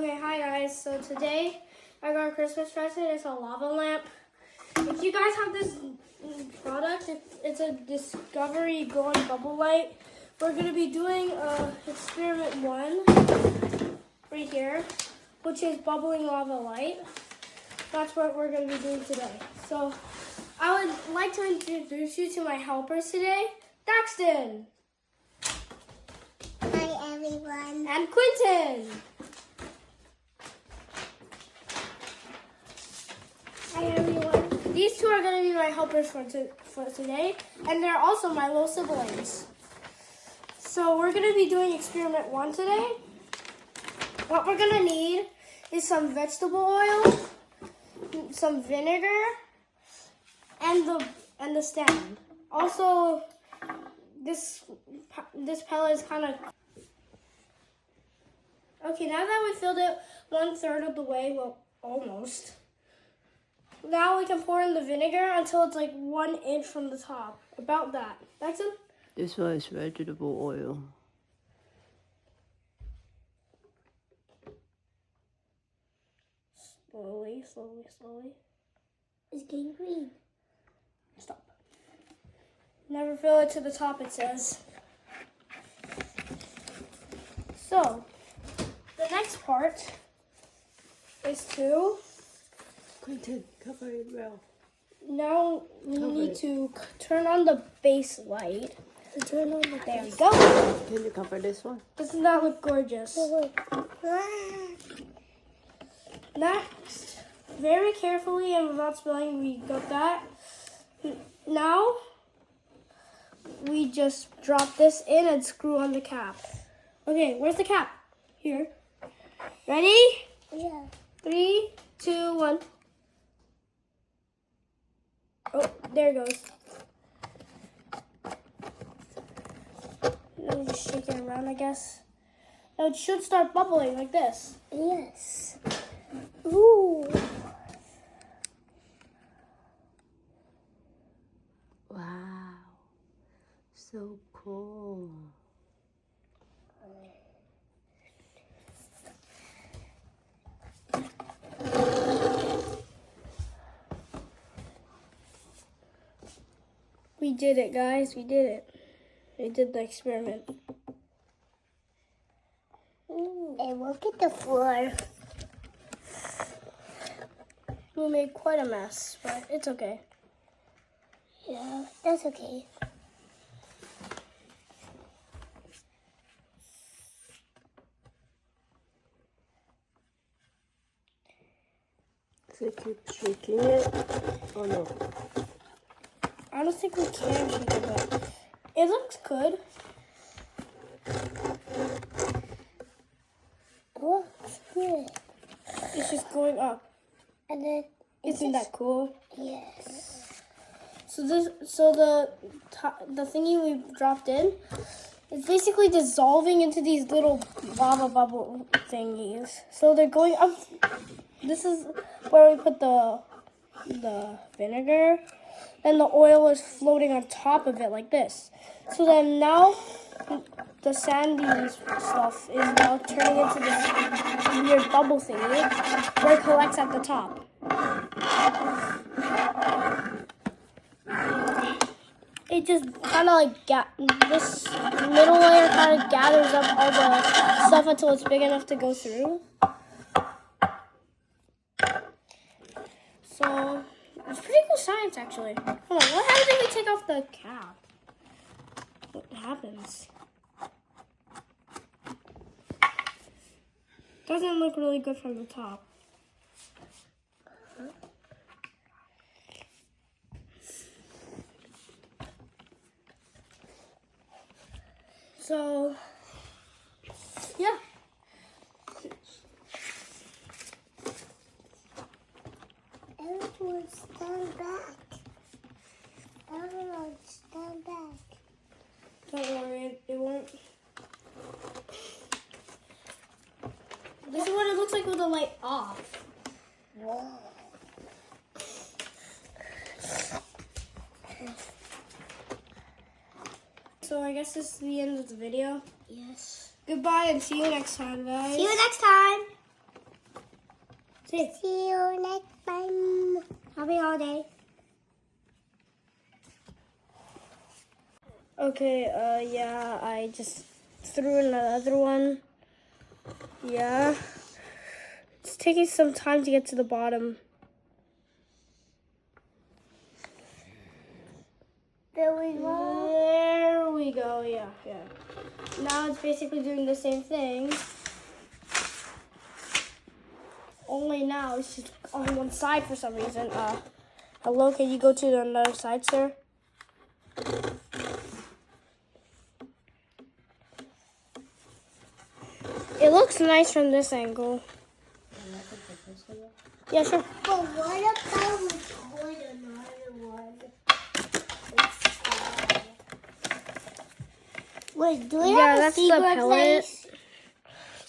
Okay, hi guys. So today I got a Christmas present. It's a lava lamp. If you guys have this product, it's a Discovery glowing bubble light. We're going to be doing experiment 1 right here, which is bubbling lava light. That's what we're going to be doing today. So I would like to introduce you to my helpers today. Daxton. Hi everyone. And Quentin. Hi everyone. These two are going to be my helpers for today, and they're also my little siblings. So we're going to be doing experiment 1 today. What we're going to need is some vegetable oil, some vinegar, and the stand. Also, this pellet is kind of... Okay, now that we filled it 1/3 of the way, well, almost. Now we can pour in the vinegar until it's like 1 inch from the top. About that. Jackson? This one is vegetable oil. Slowly, slowly, slowly. It's getting green. Stop. Never fill it to the top, it says. So, the next part is to... Quentin, cover it well. Now we Cover need it. to turn on the base light. Turn on the There we go. Can you cover this one? Doesn't that look gorgeous? Ah. Next, very carefully and without spilling, we got that. Now, we just drop this in and screw on the cap. Okay, where's the cap? Here. Ready? Yeah. 3, 2, 1. Oh, there it goes. Now we just shake it around, I guess. Now it should start bubbling like this. Yes. Ooh. Wow. So cool. We did it, guys. We did it. We did the experiment. And look at the floor. We made quite a mess, but it's okay. Yeah, that's okay. So keep shaking it. Oh no. I don't think we can shake it, but it looks good. Oh, good. It's just going up. And then Isn't that cool? yes. So the thingy we dropped in is basically dissolving into these little lava bubble thingies. So they're going up. This is where we put the vinegar, and the oil is floating on top of it like this. So then now the sandy stuff is now turning into this weird bubble thingy where it collects at the top. It just kind of like this middle layer kind of gathers up all the stuff until it's big enough to go through. So it's pretty cool science, actually. Hold on, what happens if we take off the cap? What happens? Doesn't look really good from the top. So, yeah. Everyone stand back. Everyone stand back. Don't worry, it won't. This is what it looks like with the light off. Whoa. So I guess this is the end of the video. Yes. Goodbye and see you next time, guys. See you next time. Say, See you next time. happy holiday. Okay, yeah, I just threw in another one. Yeah. It's taking some time to get to the bottom. There we go. There we go, yeah. Now it's basically doing the same thing. Only now it's just on one side for some reason. Hello, can you go to the other side, sir? It looks nice from this angle. Yeah, sure. But what about we put another one? Wait, do we Yeah, have a that's the secret pellet. place?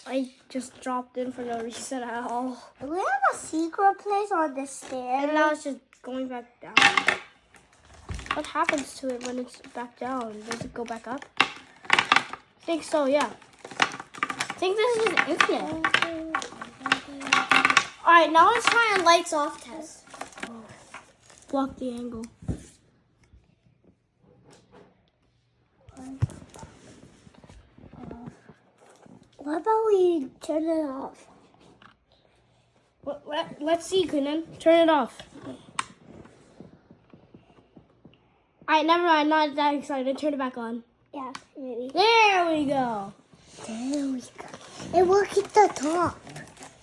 I just dropped in for no reason at all. Do we have a secret place on the stairs? And now it's just going back down. What happens to it when it's back down? Does it go back up? I think so, yeah. I think this is infinite. Alright, now let's try a lights off test. Block the angle. What about we turn it off? Let's see, Kunan. Turn it off. Alright, never mind. Not that excited. Turn it back on. Yeah, maybe. There we go. There we go. And look at the top.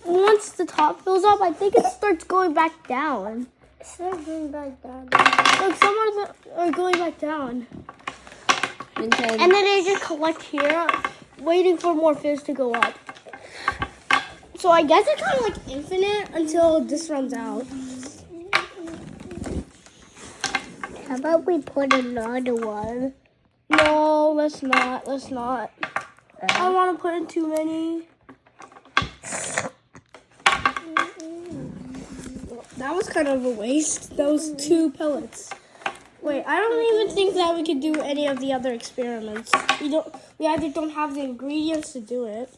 Once the top fills up, I think it starts going back down. It's not going back down. Look, some are going back down. And then, And then they just collect here, waiting for more fish to go up. So I guess it's kind of like infinite until this runs out. How about we put another one? No, let's not. Let's not. I don't want to put in too many. That was kind of a waste. Those 2 pellets. Wait, I don't even think that we could do any of the other experiments. We either don't have the ingredients to do it,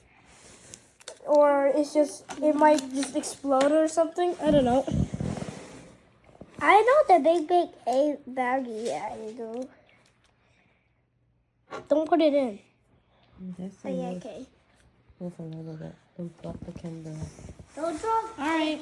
or it might just explode or something. I don't know. I know the big baggy. Yeah, you do. Don't put it in. that's Oh, yeah, okay. move a little bit. Don't block the camera. Don't drop. All right.